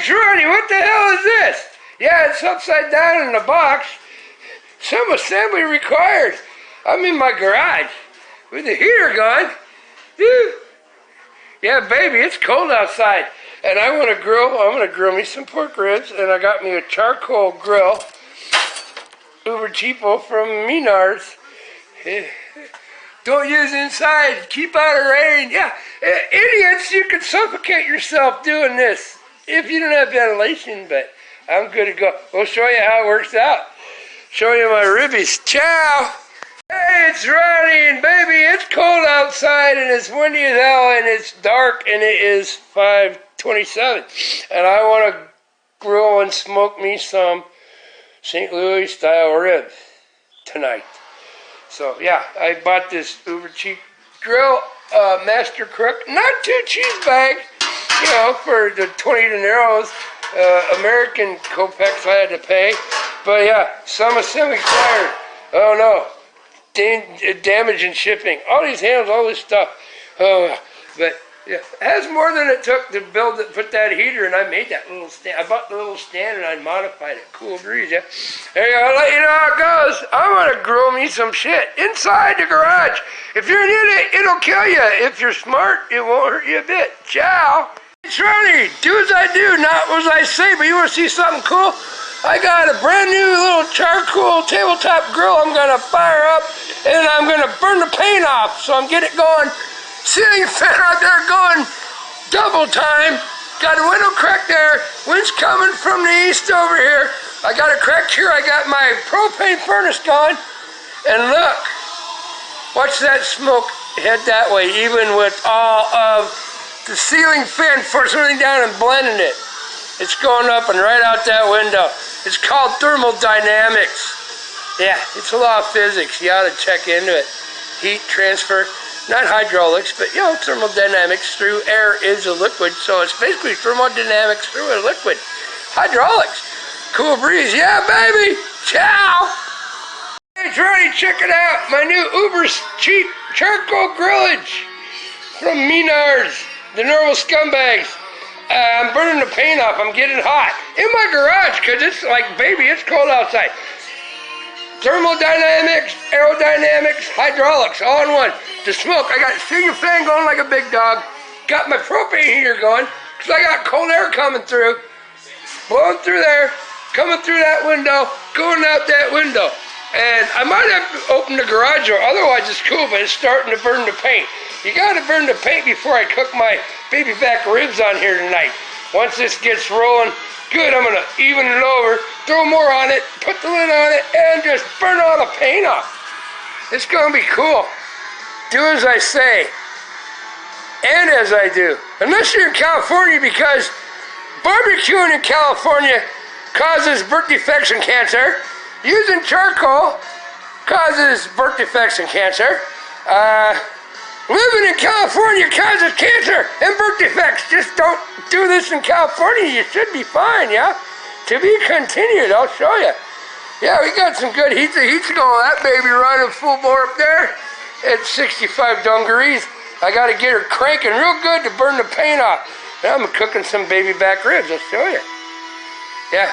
Shreddy, what the hell is this? Yeah, it's upside down in the box. Some assembly required. I'm in my garage with the heater going. Whew. Yeah, baby, it's cold outside. And I want to grill. I'm going to grill me some pork ribs. And I got me a charcoal grill. Uber cheapo from Menards. Don't use inside. Keep out of rain. Yeah, idiots, you can suffocate yourself doing this if you don't have ventilation, but I'm good to go. We'll show you how it works out. Show you my ribbies. Ciao. Hey, it's Ronnie, and baby, it's cold outside, and it's windy as hell, and it's dark, and it is 5:27. And I want to grill and smoke me some St. Louis style ribs tonight. So yeah, I bought this uber cheap grill, Master Crook, not too cheap bag, you know, for the 20 dineros, American Copex I had to pay. But yeah, some assembly required. Oh no, damage in shipping. All these handles, all this stuff. Oh, but yeah, it has more than it took to build it, put that heater, and I made that little stand. I bought the little stand and I modified it. Cool breeze, yeah. There you go, I'll let you know how it goes. I'm gonna grill me some shit inside the garage. If you're an idiot, it'll kill you. If you're smart, it won't hurt you a bit. Ciao. It's Ronnie. Do as I do, not as I say. But you want to see something cool? I got a brand new little charcoal tabletop grill I'm gonna fire up, and I'm gonna burn the paint off. So I'm getting it going. Ceiling fan out there going double time. Got a window crack there. Wind's coming from the east over here. I got a crack here. I got my propane furnace going. And look, watch that smoke head that way, even with all of the ceiling fan forcing down and blending it. It's going up and right out that window. It's called thermodynamics. Yeah, it's a law of physics. You ought to check into it. Heat transfer. Not hydraulics, but you know, thermodynamics through air is a liquid, so it's basically thermodynamics through a liquid. Hydraulics. Cool breeze. Yeah, baby. Ciao. Hey, Trey, check it out. My new uber cheap charcoal grillage from Menards. The normal scumbags. I'm burning the paint off. I'm getting hot. In my garage, because it's like, baby, it's cold outside. Thermodynamics, aerodynamics, hydraulics, all in one. The smoke, I got ceiling fan going like a big dog. Got my propane heater going, because I got cold air coming through. Blowing through there, coming through that window, going out that window. And I might have to open the garage door, otherwise it's cool, but it's starting to burn the paint. You gotta burn the paint before I cook my baby back ribs on here tonight. Once this gets rolling, good, I'm gonna even it over, throw more on it, put the lid on it, and just burn all the paint off. It's gonna be cool. Do as I say, and as I do. Unless you're in California, because barbecuing in California causes birth defects and cancer. Using charcoal causes birth defects and cancer. Living in California causes cancer and birth defects. Just don't do this in California. You should be fine, yeah? To be continued, I'll show you. Yeah, we got some good heat. The heat's going. That baby running full bore up there. It's 65 dungarees. I got to get her cranking real good to burn the paint off. And I'm cooking some baby back ribs. I'll show you. Yeah,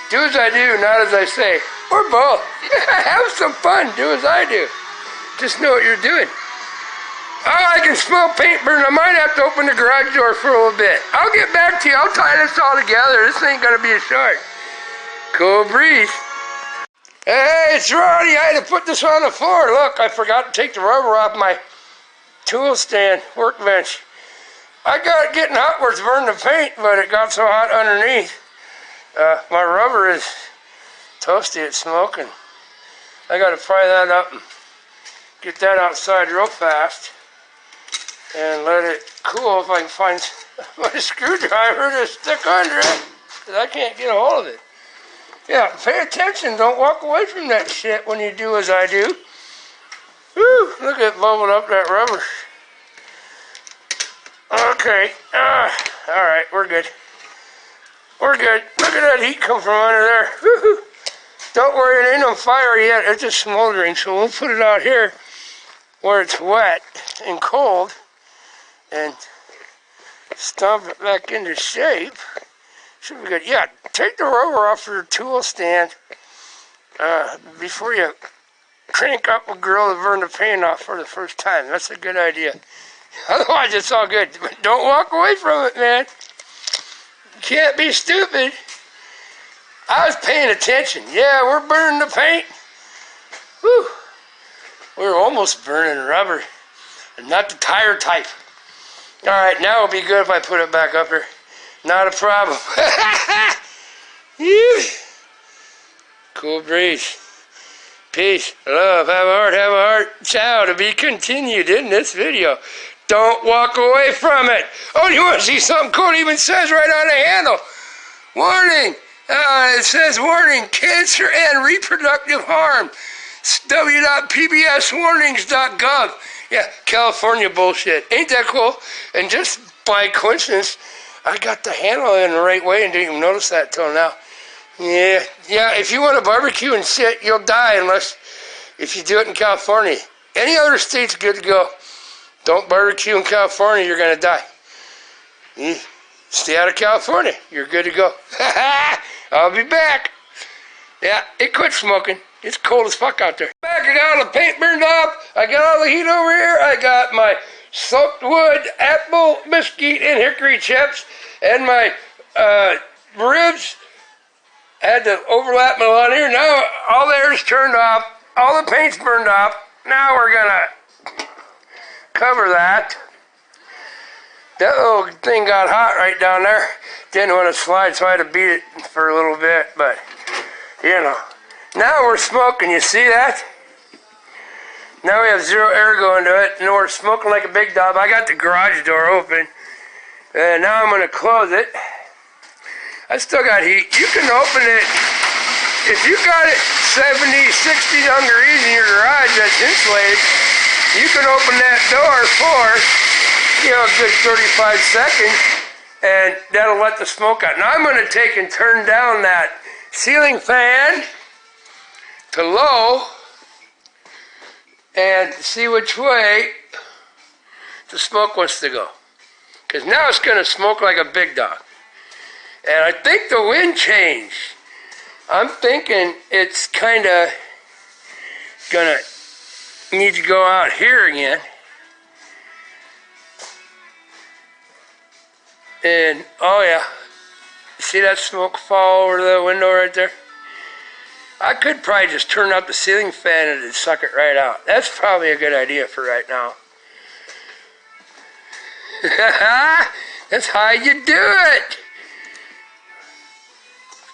do as I do, not as I say. Or both. Have some fun. Do as I do. Just know what you're doing. Oh, I can smell paint burn. I might have to open the garage door for a little bit. I'll get back to you. I'll tie this all together. This ain't going to be a short. Cool breeze. Hey, it's Ronnie. I had to put this on the floor. Look, I forgot to take the rubber off my tool stand, workbench. I got it getting hot where it's burning the paint, but it got so hot underneath. My rubber is toasty. It's smoking. I got to pry that up and get that outside real fast and let it cool if I can find my screwdriver to stick under it, because I can't get a hold of it. Yeah, pay attention. Don't walk away from that shit when you do as I do. Whew, look at it bubbled up that rubber. Okay. All right, we're good. We're good. Look at that heat come from under there. Woo-hoo. Don't worry, it ain't on fire yet. It's just smoldering, so we'll put it out here where it's wet and cold and stomp it back into shape. Should be good. Yeah, take the roller off your tool stand before you crank up a grill to burn the paint off for the first time. That's a good idea. Otherwise, it's all good. But don't walk away from it, man. You can't be stupid. I was paying attention. Yeah, we're burning the paint. Whew. We're almost burning rubber. And not the tire type. Alright, now it'll be good if I put it back up here. Not a problem. Cool breeze. Peace, love, have a heart, have a heart. Ciao, to be continued in this video. Don't walk away from it. Oh, you want to see something cool? It even says right on the handle. Warning. It says warning, cancer and reproductive harm. www.pbswarnings.gov. Yeah, California bullshit. Ain't that cool? And just by coincidence, I got the handle in the right way and didn't even notice that till now. Yeah, if you want to barbecue and sit, you'll die if you do it in California. Any other state's good to go. Don't barbecue in California, you're going to die. Stay out of California, you're good to go. I'll be back. Yeah, it quit smoking. It's cold as fuck out there. Back, I got all the paint burned off. I got all the heat over here. I got my soaked wood, apple, mesquite, and hickory chips, and my ribs. Had to overlap my lawn here. Now all the air's turned off. All the paint's burned off. Now we're gonna cover that. That little thing got hot right down there. Didn't want to slide, so I had to beat it for a little bit. But, you know. Now we're smoking. You see that? Now we have zero air going to it. And we're smoking like a big dog. I got the garage door open. And now I'm going to close it. I still got heat. You can open it. If you got it 70, 60 degrees in your garage that's insulated, you can open that door for, a good 35 seconds, and that'll let the smoke out. Now I'm going to take and turn down that ceiling fan to low and see which way the smoke wants to go. Because now it's going to smoke like a big dog. And I think the wind changed. I'm thinking it's kind of going to need to go out here again. And, oh yeah, see that smoke fall over the window right there? I could probably just turn up the ceiling fan and it'd suck it right out. That's probably a good idea for right now. That's how you do it.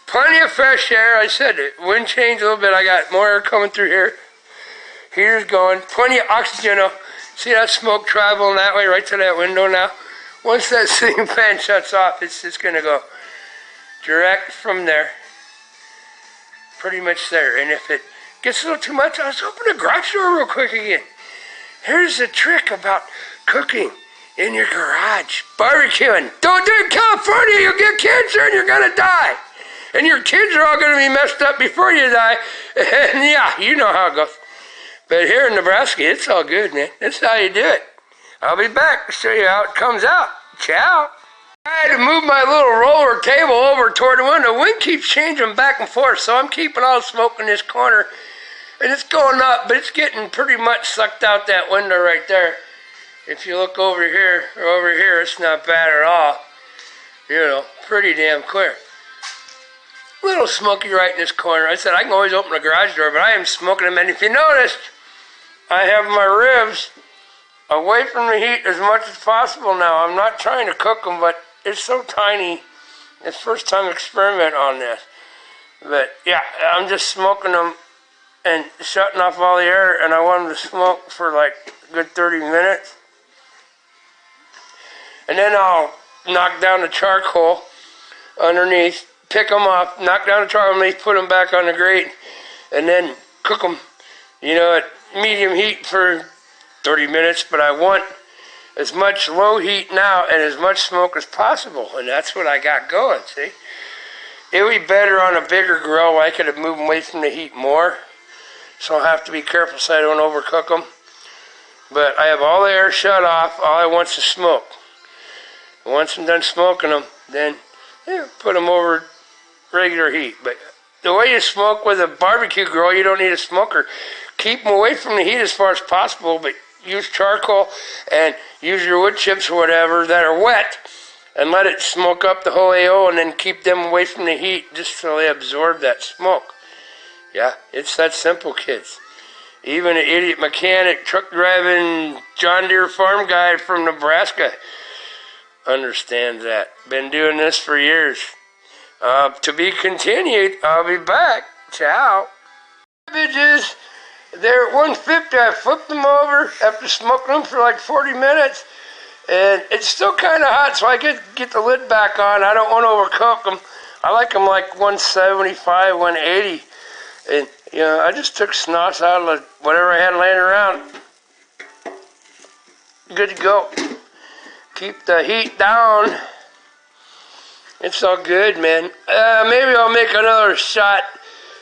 Plenty of fresh air. I said it. Wind changed a little bit. I got more air coming through here. Heater's going. Plenty of oxygen. See that smoke traveling that way right to that window now? Once that ceiling fan shuts off, it's just going to go direct from there. Pretty much there. And if it gets a little too much, I'll just open the garage door real quick again. Here's the trick about cooking in your garage. Barbecuing. Don't do it in California. You'll get cancer and you're going to die. And your kids are all going to be messed up before you die. And yeah, you know how it goes. But here in Nebraska, it's all good, man. That's how you do it. I'll be back to show you how it comes out. Ciao. I had to move my little roller table over toward the window. The wind keeps changing back and forth, so I'm keeping all the smoke in this corner. And it's going up, but it's getting pretty much sucked out that window right there. If you look over here, or over here, it's not bad at all. Pretty damn clear. Little smoky right in this corner. I said I can always open the garage door, but I am smoking them. And if you noticed, I have my ribs away from the heat as much as possible now. I'm not trying to cook them, but it's so tiny. It's first time experiment on this. But yeah, I'm just smoking them and shutting off all the air, and I want them to smoke for like a good 30 minutes. And then I'll knock down the charcoal underneath, pick them off, knock down the charcoal underneath, put them back on the grate, and then cook them, at medium heat for 30 minutes. But I want as much low heat now and as much smoke as possible, and that's what I got going, see? It would be better on a bigger grill. I could have moved away from the heat more, so I'll have to be careful so I don't overcook them. But I have all the air shut off. All I want is smoke. Once I'm done smoking them, then Yeah, put them over regular heat. But the way you smoke with a barbecue grill, you don't need a smoker. Keep them away from the heat as far as possible, but use charcoal and use your wood chips or whatever that are wet and let it smoke up the whole AO, and then keep them away from the heat just so they absorb that smoke. Yeah, it's that simple, kids. Even an idiot mechanic, truck driving, John Deere farm guy from Nebraska understands that. Been doing this for years. To be continued. I'll be back. Ciao. Bitches, they're at 150. I flipped them over after smoking them for like 40 minutes. And it's still kind of hot, so I get the lid back on. I don't want to overcook them. I like them like 175, 180. And, you know, I just took snots out of whatever I had laying around. Good to go. Keep the heat down. It's all good, man. Maybe I'll make another shot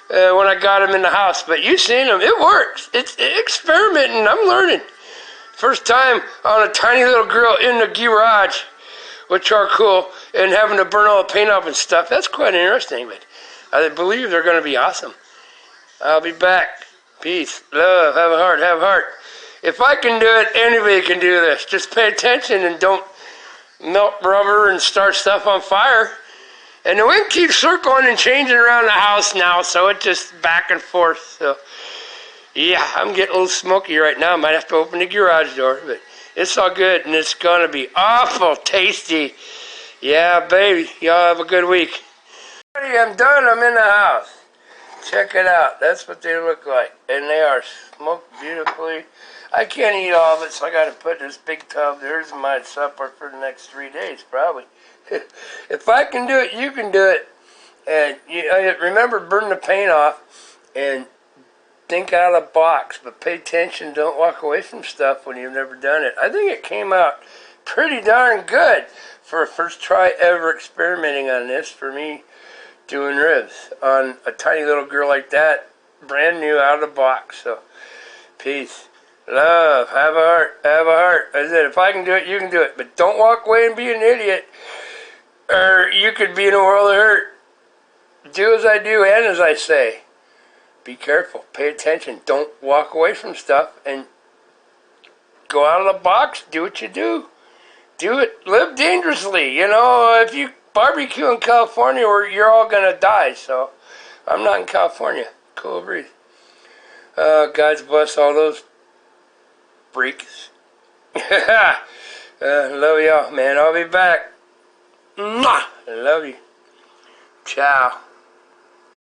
when I got them in the house. But you've seen them. It works. It's experimenting. I'm learning. First time on a tiny little grill in the garage with charcoal and having to burn all the paint off and stuff. That's quite interesting, but I believe they're going to be awesome. I'll be back. Peace. Love. Have a heart. Have a heart. If I can do it, anybody can do this. Just pay attention and don't melt rubber and start stuff on fire. And the wind keeps circling and changing around the house now, so it's just back and forth. So, yeah, I'm getting a little smoky right now. Might have to open the garage door, but it's all good, and it's going to be awful tasty. Yeah, baby. Y'all have a good week. I'm done. I'm in the house. Check it out. That's what they look like. And they are smoked beautifully. I can't eat all of it, so I got to put this big tub. There's my supper for the next 3 days, probably. If I can do it, you can do it. And remember, burn the paint off and think out of the box. But pay attention. Don't walk away from stuff when you've never done it. I think it came out pretty darn good for a first try ever experimenting on this for me. Doing ribs on a tiny little grill like that, brand new out of the box. So, peace, love, have a heart, have a heart. I said, if I can do it, you can do it. But don't walk away and be an idiot, or you could be in a world of hurt. Do as I do and as I say. Be careful, pay attention. Don't walk away from stuff and go out of the box. Do what you do. Do it. Live dangerously. You know, if you barbecue in California, where you're all gonna die. So I'm not in California. Cool breeze. God bless all those freaks. Love y'all, man. I'll be back. Mwah! I love you. Ciao.